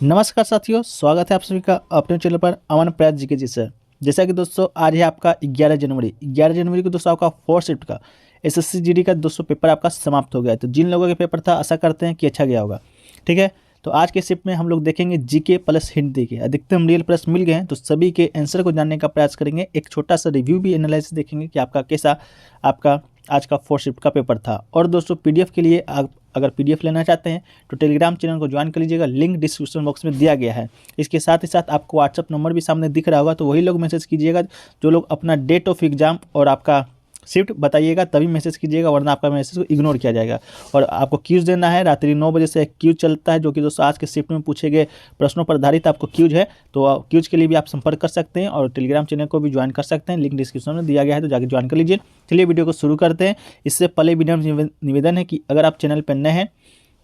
नमस्कार साथियों, स्वागत है आप सभी का अपने चैनल पर अमन प्रयास जी के जी सर। जैसा कि दोस्तों आज है आपका 11 जनवरी को दोस्तों आपका 4th शिफ्ट का एसएससी जीडी का दोस्तों पेपर आपका समाप्त हो गया है। तो जिन लोगों के पेपर था आशा करते हैं कि अच्छा गया होगा। ठीक है, तो आज के शिफ्ट में हम लोग देखेंगे जीके प्लस हिंट देखिए अधिकतम रियल प्रश्न मिल गए हैं, तो सभी के आंसर को जानने का प्रयास करेंगे। एक छोटा सा रिव्यू भी एनालिसिस देखेंगे कि आपका कैसा आपका आज का 4th शिफ्ट का पेपर था। और दोस्तों पीडीएफ के लिए आप अगर पीडीएफ लेना चाहते हैं तो टेलीग्राम चैनल को ज्वाइन कर लीजिएगा, लिंक डिस्क्रिप्शन बॉक्स में दिया गया है। इसके साथ ही साथ आपको व्हाट्सअप नंबर भी सामने दिख रहा होगा, तो वही लोग मैसेज कीजिएगा जो लोग अपना डेट ऑफ एग्जाम और आपका शिफ्ट बताइएगा, तभी मैसेज कीजिएगा, वरना आपका मैसेज को इग्नोर किया जाएगा। और आपको क्यूज देना है, रात्रि 9 बजे से एक क्यूज चलता है जो कि दोस्तों आज के शिफ्ट में पूछे गए प्रश्नों पर आधारित आपको क्यूज है। तो क्यूज के लिए भी आप संपर्क कर सकते हैं और टेलीग्राम चैनल को भी ज्वाइन कर सकते हैं, लिंक डिस्क्रिप्शन में दिया गया है, तो जाकर ज्वाइन कर लीजिए। चलिए वीडियो को शुरू करते हैं। इससे पहले वीडियो निवेदन है कि अगर आप चैनल पर नए हैं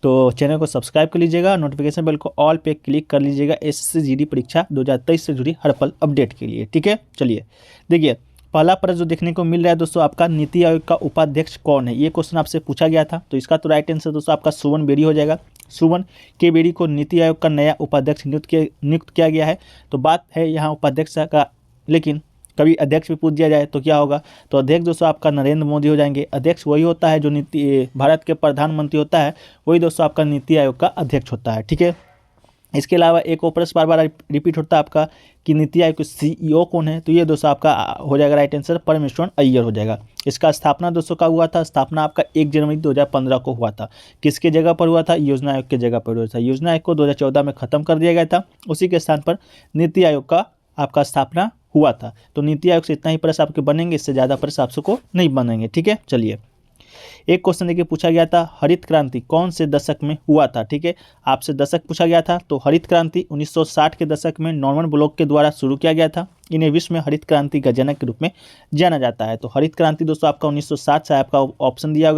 तो चैनल को सब्सक्राइब कर लीजिएगा, नोटिफिकेशन बेल को ऑल पे क्लिक कर लीजिएगा एसएससी जीडी परीक्षा 2023 से जुड़ी हर पल अपडेट के लिए। ठीक है, चलिए देखिए पहला प्रश्न जो देखने को मिल रहा है दोस्तों, आपका नीति आयोग का उपाध्यक्ष कौन है, ये क्वेश्चन आपसे पूछा गया था। तो इसका तो राइट आंसर दोस्तों आपका सुमन बेरी हो जाएगा। सुमन के बेरी को नीति आयोग का नया उपाध्यक्ष नियुक्त किया गया है। तो बात है यहाँ उपाध्यक्ष का, लेकिन कभी अध्यक्ष भी पूछ दिया जाए तो क्या होगा, तो अध्यक्ष दोस्तों आपका नरेंद्र मोदी हो जाएंगे। अध्यक्ष वही होता है जो भारत के प्रधानमंत्री होता है, वही दोस्तों आपका नीति आयोग का अध्यक्ष होता है। ठीक है, इसके अलावा एक और प्रश्न बार बार रिपीट होता है आपका कि नीति आयोग के सीईओ कौन है, तो ये दोस्तों आपका हो जाएगा राइट आंसर परमेश्वरन अय्यर हो जाएगा। इसका स्थापना दोस्तों का हुआ था, स्थापना आपका 1 जनवरी 2015 को हुआ था। किसके जगह पर हुआ था, योजना आयोग के जगह पर हुआ था। योजना आयोग को 2014 में खत्म कर दिया गया था, उसी के स्थान पर नीति आयोग का आपका स्थापना हुआ था। तो नीति आयोग से इतना ही प्रश्न आपके बनेंगे, इससे ज़्यादा प्रश्न आपको नहीं बनेंगे। ठीक है, चलिए एक क्वेश्चन देखिए पूछा गया था, हरित क्रांति कौन से दशक में हुआ था। ठीक है, आपसे दशक पूछा गया था, तो हरित क्रांति 1960 के दशक में नॉर्मन ब्लॉक के द्वारा शुरू किया गया था। इन्हें विश्व में हरित क्रांति का जनक के रूप में जाना जाता है। तो हरित क्रांति दोस्तों आपका 1960 से आपका ऑप्शन दिया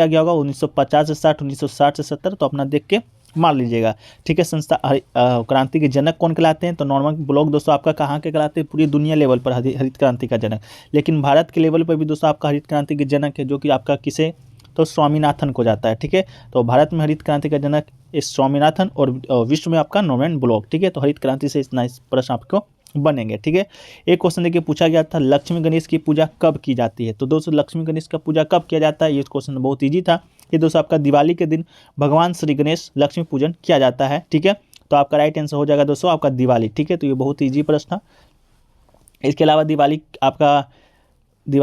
गया होगा 1950 से 60, 1960 से 70, तो अपना देख के मान लीजिएगा। ठीक है, संस्था क्रांति के जनक कौन कहलाते हैं, तो नॉर्मन ब्लॉक दोस्तों आपका कहाँ के कहलाते हैं, पूरी दुनिया लेवल पर हरित क्रांति का जनक। लेकिन भारत के लेवल पर भी दोस्तों आपका हरित क्रांति के जनक है, जो कि आपका किसे, तो स्वामीनाथन को जाता है। ठीक है, तो भारत में हरित क्रांति का जनक इस स्वामीनाथन और विश्व में आपका नॉर्मन ब्लॉक। ठीक है, तो हरित क्रांति से इतना प्रश्न आपको बनेंगे। ठीक है, एक क्वेश्चन देखिए पूछा गया था, लक्ष्मी गणेश की पूजा कब की जाती है। तो दोस्तों लक्ष्मी गणेश का पूजा कब किया जाता है, ये क्वेश्चन बहुत ईजी था। ये दोस्तों आपका दिवाली के दिन भगवान श्री गणेश लक्ष्मी पूजन किया जाता है। ठीक है, तो आपका राइट आंसर हो जाएगा दोस्तों आपका दिवाली। ठीक है, तो ये बहुत ईजी प्रश्न था। इसके अलावा दिवाली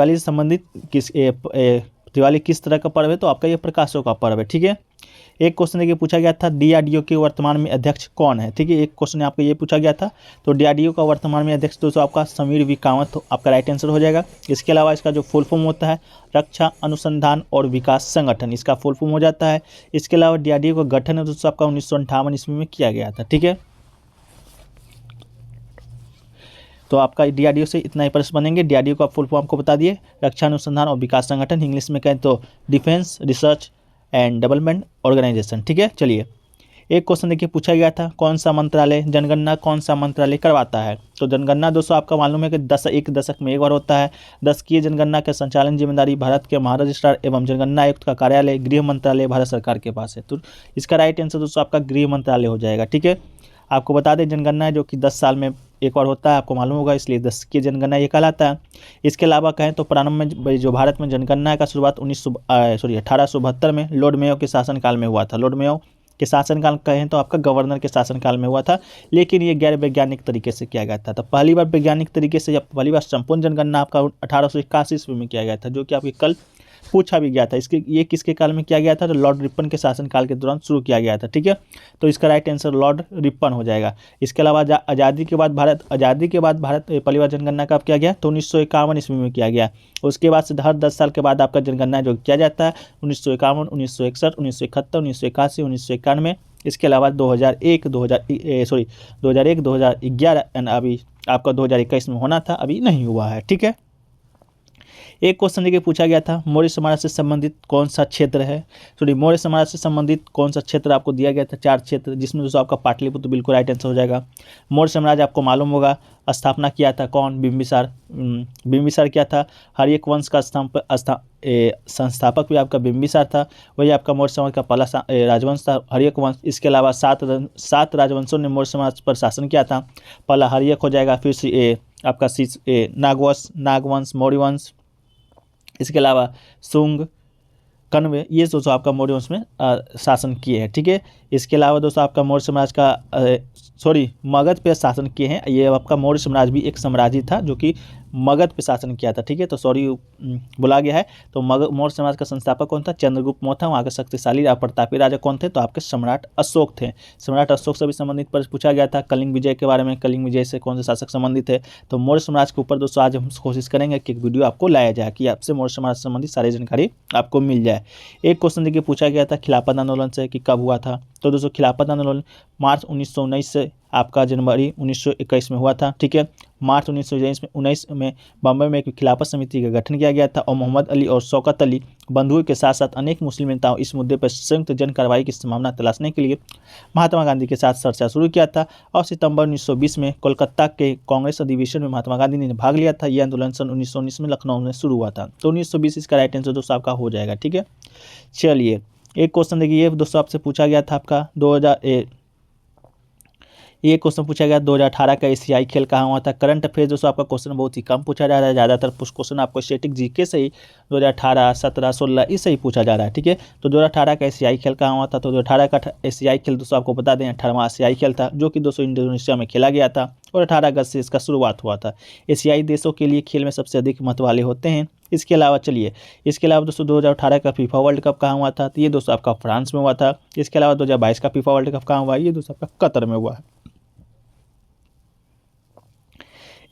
से संबंधित दिवाली किस तरह का पर्व है, तो आपका ये प्रकाशों का पर्व है। ठीक है, एक क्वेश्चन देखिए पूछा गया था, डीआरडीओ के वर्तमान में अध्यक्ष कौन है। ठीक है, एक क्वेश्चन आपको ये पूछा गया था, तो डीआरडीओ का वर्तमान में अध्यक्ष दोस्तों आपका समीर वी कामत आपका राइट आंसर हो जाएगा। इसके अलावा इसका जो फुल फॉर्म होता है रक्षा अनुसंधान और विकास संगठन, इसका फुल फॉर्म हो जाता है। इसके अलावा डीआरडीओ का गठन है दोस्तों आपका 1958 ईस्वी में किया गया था। ठीक है, तो आपका डीआरडीओ से इतना ही प्रश्न बनेंगे। डीआरडीओ का फुल फॉर्म आपको बता दिए, रक्षा अनुसंधान और विकास संगठन, इंग्लिश में कहें तो defence research and development organisation. ठीक है, चलिए एक क्वेश्चन देखिए पूछा गया था, कौन सा मंत्रालय जनगणना कौन सा मंत्रालय करवाता है। तो जनगणना दोस्तों आपका मालूम है कि एक दशक में एक बार होता है। 10 की जनगणना के संचालन जिम्मेदारी भारत के महारजिस्ट्रार एवं जनगणना आयुक्त का कार्यालय गृह मंत्रालय भारत सरकार के पास है। तो इसका राइट आंसर दोस्तों आपका गृह मंत्रालय हो जाएगा। ठीक है, आपको बता दें जनगणना है जो कि 10 साल में एक बार होता है, आपको मालूम होगा, इसलिए 10 की जनगणना ये कहलाता है। इसके अलावा कहें तो प्रारंभ में जो भारत में जनगणना का शुरुआत 1872 में लॉर्ड मेयो के शासनकाल में हुआ था। लॉर्ड मेयो के शासनकाल कहें तो आपका गवर्नर के शासनकाल में हुआ था, लेकिन ये गैर वैज्ञानिक तरीके से किया गया था। तो पहली बार वैज्ञानिक तरीके से या पहली बार संपूर्ण जनगणना आपका 1881 ईस्वी में किया गया था, जो कि आपके कल पूछा भी गया था। ये किसके काल में किया गया था, तो लॉर्ड रिपन के शासनकाल के दौरान शुरू किया गया था। ठीक है, तो इसका राइट आंसर लॉर्ड रिपन हो जाएगा। इसके अलावा आज़ादी के बाद भारत पहली बार जनगणना कब किया गया, तो 1951 ईस्वी में किया गया। उसके बाद से हर 10 साल के बाद आपका जनगणना जो किया जाता है 1951, 1961, 1971, 1981, 1991। इसके अलावा 2001, 2011 एंड अभी आपका 2021 में होना था, अभी नहीं हुआ है। ठीक है, एक क्वेश्चन देखिए पूछा गया था, मौर्य साम्राज्य से संबंधित कौन सा क्षेत्र है। सॉरी, मौर्य साम्राज्य से संबंधित कौन सा क्षेत्र आपको दिया गया था, 4 क्षेत्र, जिसमें दोस्तों आपका पाटलिपुत्र बिल्कुल राइट आंसर हो जाएगा। मौर्य साम्राज्य आपको मालूम होगा, स्थापना किया था कौन, बिंबिसार। बिंबिसार क्या था, हर्यक वंश का संस्थापक भी आपका बिंबिसार था। वही आपका मौर्य समाज का पहला राजवंश था हर्यक वंश। इसके अलावा 7 राजवंशों ने मौर्य समाज पर शासन किया था। पहला हर्यक हो जाएगा, फिर आपका नागवंश, मौर्य वंश। इसके अलावा शुंग, कण्व, ये दोस्तों आपका मौर्य वंश में शासन किए हैं। ठीक है, इसके अलावा दोस्तों आपका मौर्य साम्राज्य का मगध पे शासन किए हैं। ये आपका मौर्य साम्राज्य भी एक साम्राज्य था जो कि मगध पे शासन किया था। ठीक है, तो बोला गया है। तो मौर्य समाज का संस्थापक कौन था, चंद्रगुप्त मौर्य था। वहाँ के शक्तिशाली प्रतापी राजा कौन थे, तो आपके सम्राट अशोक थे। सम्राट अशोक से भी संबंधित पर पूछा गया था। कलिंग विजय के बारे में, कलिंग विजय से कौन से शासक संबंधित है। तो मौर्य साम्राज्य के ऊपर दोस्तों आज हम कोशिश करेंगे कि एक वीडियो आपको लाया जाए कि आपसे मौर्य साम्राज्य से संबंधित सारी जानकारी आपको मिल जाए। एक क्वेश्चन देखिए पूछा गया था खिलाफत आंदोलन से कि कब हुआ था। तो दोस्तों खिलाफत आंदोलन मार्च 1919 से आपका जनवरी 1921 में हुआ था। ठीक है, मार्च 1919 में बम्बई में एक खिलाफत समिति का गठन किया गया था और मोहम्मद अली और शौकत अली बंधुओं के साथ साथ अनेक मुस्लिम नेताओं इस मुद्दे पर संयुक्त जन कार्रवाई की संभावना तलाशने के लिए महात्मा गांधी के साथ चर्चा शुरू किया था। और सितंबर 1920 में कोलकाता के कांग्रेस अधिवेशन में महात्मा गांधी ने भाग लिया था। यह आंदोलन सन 1919 में लखनऊ में शुरू हुआ था। तो 1920 इसका राइट आंसर दोस्तों आपका हो जाएगा। ठीक है, चलिए एक क्वेश्चन देखिए, ये दोस्तों आपसे पूछा गया था आपका ये क्वेश्चन पूछा गया 2018 का एशियाई खेल कहाँ हुआ था। करंट अफेयर दोस्तों आपका क्वेश्चन बहुत ही कम पूछा जा रहा है। ज़्यादातर क्वेश्चन आपको स्टैटिक जीके से ही 2018, 17, 16 इससे ही पूछा जा रहा है। ठीक है, तो 2018 का एशियाई खेल कहाँ हुआ था। तो 2018 का एशियाई खेल दोस्तों आपको बता दें 18वां एशियाई खेल था जो कि दोस्तों इंडोनेशिया में खेला गया था और 18 अगस्त से इसका शुरुआत हुआ था। एशियाई देशों के लिए खेल में सबसे अधिक महत्व वाले होते हैं। इसके अलावा दोस्तों 2018 का फीफा वर्ल्ड कप कहाँ हुआ था। तो ये दोस्तों आपका फ्रांस में हुआ था। इसके अलावा 2022 का फीफा वर्ल्ड कप कहाँ हुआ है, ये दोस्तों आपका कतर में हुआ है।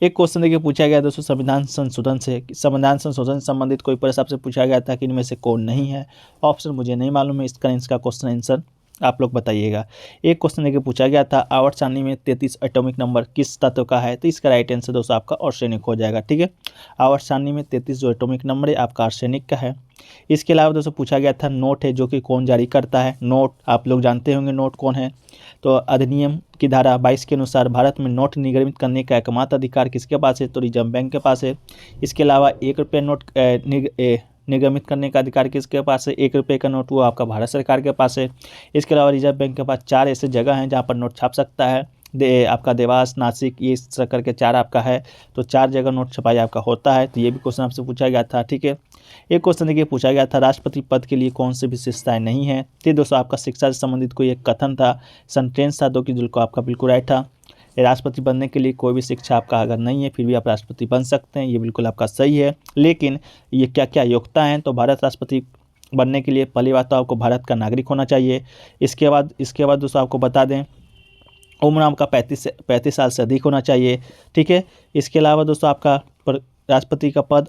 एक क्वेश्चन देखिए पूछा गया दोस्तों संविधान संशोधन से संबंधित कोई प्रश्न आपसे पूछा गया था कि इनमें से कौन नहीं है। ऑप्शन मुझे नहीं मालूम है, इसका क्वेश्चन आंसर आप लोग बताइएगा। एक क्वेश्चन देखिए पूछा गया था आवर्त सारणी में 33 एटॉमिक नंबर किस तत्व का है। तो इसका राइट आंसर दोस्तों आपका आर्सेनिक हो जाएगा। ठीक है, आवर्त सारणी में 33 जो एटॉमिक नंबर है आपका आर्सेनिक का है। इसके अलावा दोस्तों पूछा गया था नोट है जो कि कौन जारी करता है। नोट आप लोग जानते होंगे नोट कौन है। तो अधिनियम की धारा 22 के अनुसार भारत में नोट निर्गमित करने का एकमात्र अधिकार किसके पास है, तो रिजर्व बैंक के पास है। इसके अलावा 1 रुपये नोट निर्गमित करने का अधिकार किसके पास है, 1 रुपये का नोट वो आपका भारत सरकार के पास है। इसके अलावा रिजर्व बैंक के पास 4 ऐसे जगह हैं जहाँ पर नोट छाप सकता है। आपका देवास, नासिक, ये इस तरह करके 4 आपका है। तो 4 जगह नोट छपाई आपका होता है। तो ये भी क्वेश्चन आपसे पूछा गया था। ठीक है, एक क्वेश्चन देखिए पूछा गया था राष्ट्रपति पद के लिए कौन सी विशेषताएं नहीं है। तो दोस्तों आपका शिक्षा से संबंधित कोई एक कथन था, सेंटेंस था, जो कि आपका बिल्कुल राइट था। राष्ट्रपति बनने के लिए कोई भी शिक्षा आपका अगर नहीं है फिर भी आप राष्ट्रपति बन सकते हैं, ये बिल्कुल आपका सही है। लेकिन ये क्या क्या योग्यता हैं, तो भारत राष्ट्रपति बनने के लिए पहली बात तो आपको भारत का नागरिक होना चाहिए। इसके बाद दोस्तों आपको बता दें उम्र आपका 35 साल से अधिक होना चाहिए। ठीक है, इसके अलावा दोस्तों आपका राष्ट्रपति का पद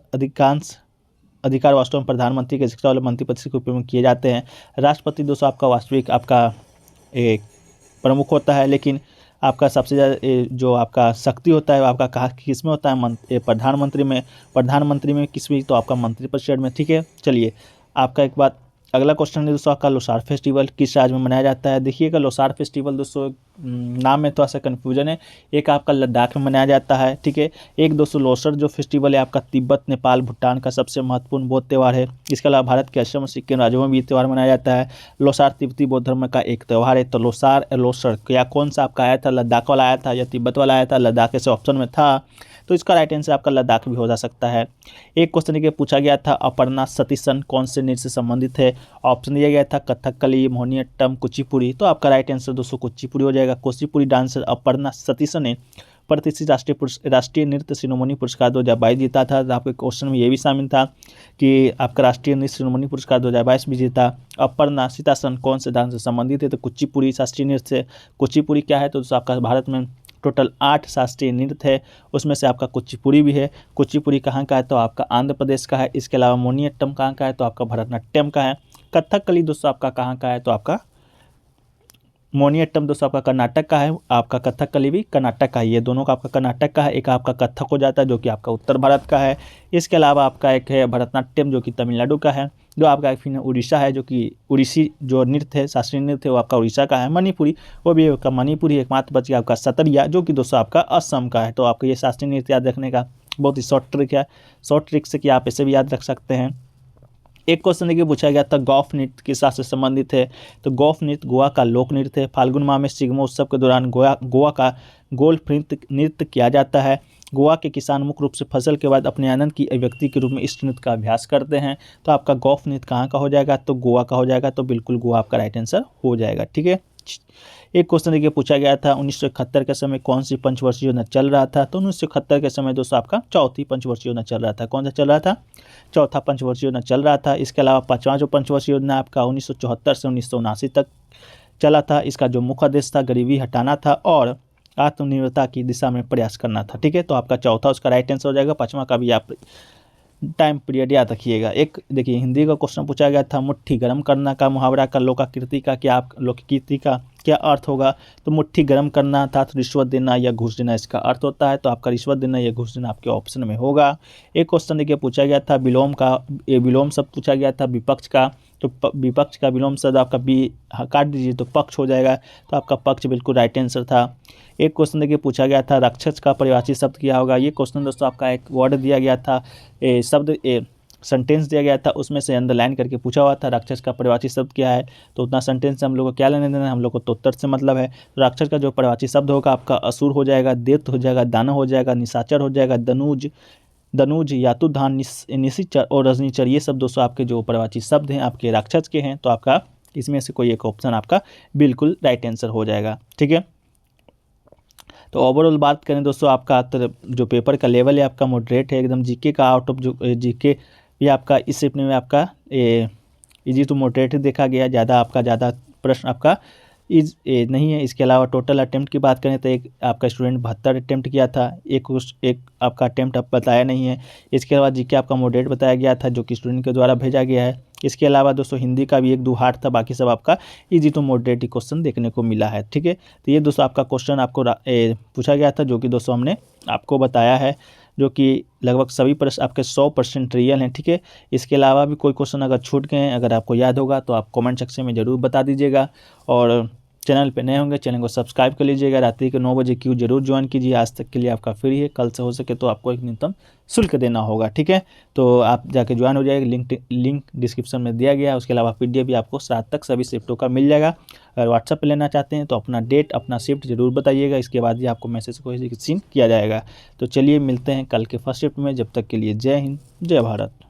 अधिकार वास्तव में प्रधानमंत्री के शिक्षा वाले मंत्रिपद के रूप में किए जाते हैं। राष्ट्रपति दोस्तों आपका वास्तविक आपका एक प्रमुख होता है, लेकिन आपका सबसे ज़्यादा जो आपका शक्ति होता है आपका कहा किस में होता है, प्रधानमंत्री में किस में, तो आपका मंत्रिपरिषद में। ठीक है, चलिए आपका एक बात अगला क्वेश्चन है दोस्तों आपका लोसार फेस्टिवल किस राज्य में मनाया जाता है। देखिएगा लोसार फेस्टिवल दोस्तों नाम में थोड़ा सा कन्फ्यूजन है। एक आपका लद्दाख में मनाया जाता है। ठीक है, एक दोस्तों लोसर जो फेस्टिवल है आपका तिब्बत, नेपाल, भूटान का सबसे महत्वपूर्ण बौद्ध त्यौहार है। इसके अलावा भारत के असम और सिक्किम राज्यों में भी त्यौहार मनाया जाता है। लोसार तिब्बती बौद्ध धर्म का एक त्यौहार है। तो लोसर क्या कौन सा आपका आया था, लद्दाख वाला आया था या तिब्बत वाला आया था। लद्दाख ऐसे ऑप्शन में था, तो इसका राइट आंसर आपका लद्दाख भी हो जा सकता है। एक क्वेश्चन के पूछा गया था अपर्णा सतीशन कौन से नृत्य से संबंधित है। ऑप्शन दिया गया था कथकली, मोहिनीअट्टम, कुचिपुड़ी। तो आपका राइट आंसर दोस्तों कुचिपुड़ी हो जाएगा। कुचिपुड़ी डांसर अपर्णा सतीशन ने प्रतिष्ठित राष्ट्रीय नृत्य शिरोमणि पुरस्कार 2022 जीता था। आपके क्वेश्चन में ये भी शामिल था कि आपका राष्ट्रीय नृत्य शिरोमणि पुरस्कार 2022 भी जीता। अपर्णा सतीशन कौन से डांस से संबंधित है, तो कुचिपुड़ी शास्त्रीय नृत्य। कुचिपुड़ी क्या है, तो दोस्तों आपका भारत में टोटल 8 शास्त्रीय नृत्य है, उसमें से आपका कुचिपुड़ी भी है। कुचिपुड़ी कहाँ का है, तो आपका आंध्र प्रदेश का है। इसके अलावा मोहिनीअट्टम कहाँ का है, तो आपका भरतनाट्यम का है। कथकली दोस्तों आपका कहाँ का है, तो आपका मोहिनीअट्टम दोस्तों आपका कर्नाटक का है, आपका कथकली भी कर्नाटक का ही है, दोनों का आपका कर्नाटक का है। एक आपका कथक हो जाता है जो कि आपका उत्तर भारत का है। इसके अलावा आपका एक है भरतनाट्यम जो कि तमिलनाडु का है। जो आपका एक फिर उड़ीसा है जो कि उड़ीसी जो नृत्य है, शास्त्रीय नृत्य है, वो आपका उड़ीसा का है। मणिपुरी, वो भी आपका मणिपुरी। एकमात्र बच गया आपका सतरिया जो कि दोस्तों आपका असम का है। तो आपको ये शास्त्रीय नृत्य याद रखने का बहुत ही शॉर्ट ट्रिक है, शॉर्ट ट्रिक से कि आप इसे भी याद रख सकते हैं। एक क्वेश्चन देखिए पूछा गया था गौफ नृत्य किस साथ से संबंधित है। तो गौफ नृत्य गोवा का लोक नृत्य है। फाल्गुन माह में सिग्मोत्सव के दौरान गोवा का गोल्फ नृत्य किया जाता है। गोवा के किसान मुख्य रूप से फसल के बाद अपने आनंद की अभिव्यक्ति के रूप में इस नृत्य का अभ्यास करते हैं। तो आपका गौफ नृत्य कहाँ का हो जाएगा, तो गोवा का हो जाएगा। तो बिल्कुल गोवा आपका राइट आंसर हो जाएगा। ठीक है। एक क्वेश्चन देखिए पूछा गया था 1971 के समय कौन सी पंचवर्षीय योजना चल रहा था। तो 1971 के समय दोस्तों आपका चौथी पंचवर्षीय योजना चल रहा था। कौन सा चल रहा था, चौथा पंचवर्षीय योजना चल रहा था। इसके अलावा पांचवा जो पंचवर्षीय योजना आपका 1974 से 1979 तक चला था। इसका जो मुख्य उद्देश्य था गरीबी हटाना था और आत्मनिर्भरता की दिशा में प्रयास करना था। ठीक है। तो आपका चौथा उसका राइट आंसर हो जाएगा। पांचवा का भी आप टाइम पीरियड याद रखिएगा। एक देखिए हिंदी का क्वेश्चन पूछा गया था मुट्ठी गर्म करना का मुहावरा का लोकाकृति का क्या अर्थ होगा। तो मुट्ठी गर्म करना अर्थात रिश्वत देना या घूस देना इसका अर्थ होता है। तो आपका रिश्वत देना या घूस देना आपके ऑप्शन में होगा। एक क्वेश्चन देखिए पूछा गया था विलोम शब्द पूछा गया था विपक्ष का। तो विपक्ष का विलोम शब्द आपका बी काट दीजिए तो पक्ष हो जाएगा। तो आपका पक्ष बिल्कुल राइट आंसर था। एक क्वेश्चन देखिए पूछा गया था राक्षस का परिभाषी शब्द क्या होगा। ये क्वेश्चन दोस्तों आपका एक वर्ड दिया गया था, सेंटेंस दिया गया था, उसमें से अंडरलाइन करके पूछा हुआ था राक्षस का परिभाषी शब्द क्या है। तो उतना सेंटेंस से हम लोग को क्या लेने देना है, हम लोग को तो उत्तर से मतलब है। तो राक्षस का जो परिभाषी शब्द होगा आपका असुर हो जाएगा, दैत्य हो जाएगा, दानव हो जाएगा, निशाचर हो जाएगा, दनुज यातुधान, निशिचर और रजनीचर। ये सब दोस्तों आपके जो परिभाषी शब्द हैं आपके राक्षस के हैं। तो आपका इसमें से कोई एक ऑप्शन आपका बिल्कुल राइट आंसर हो जाएगा। ठीक है। तो ओवरऑल बात करें दोस्तों आपका जो पेपर का लेवल है आपका मॉडरेट है एकदम। जीके का आउट ऑफ जो जीके भी आपका इस शिफ्ट में आपका इजी टू मॉडरेट देखा गया। ज़्यादा प्रश्न आपका नहीं है। इसके अलावा टोटल अटेम्प्ट की बात करें तो एक आपका स्टूडेंट 72 अटेम्प्ट किया था, एक आपका अटेम्प्ट आप बताया नहीं है। इसके अलावा जीके आपका मॉडरेट बताया गया था जो कि स्टूडेंट के द्वारा भेजा गया है। इसके अलावा दोस्तों हिंदी का भी 1-2 हार्ड था, बाकी सब आपका इजी टू मॉडरेट ही क्वेश्चन देखने को मिला है। ठीक है। तो ये दोस्तों आपका क्वेश्चन आपको पूछा गया था जो कि दोस्तों हमने आपको बताया है, जो कि लगभग सभी प्रश्न आपके 100% रियल हैं। ठीक है। इसके अलावा भी कोई क्वेश्चन अगर छूट गए हैं, अगर आपको याद होगा तो आप कमेंट सेक्शन में ज़रूर बता दीजिएगा। और चैनल पे नए होंगे चैनल को सब्सक्राइब कर लीजिएगा। रात्रि के 9 बजे क्यू जरूर ज्वाइन कीजिए। आज तक के लिए आपका फ्री है, कल से हो सके तो आपको एक न्यूनतम शुल्क देना होगा। ठीक है। तो आप जाके ज्वाइन हो जाएगा, लिंक डिस्क्रिप्शन में दिया गया है। उसके अलावा PDF भी आपको 7 तक सभी शिफ्टों का मिल जाएगा। अगर व्हाट्सएप पर लेना चाहते हैं तो अपना डेट अपना शिफ्ट जरूर बताइएगा, इसके बाद ही आपको मैसेज को सीन किया जाएगा। तो चलिए मिलते हैं कल के फर्स्ट शिफ्ट में। जब तक के लिए जय हिंद, जय भारत।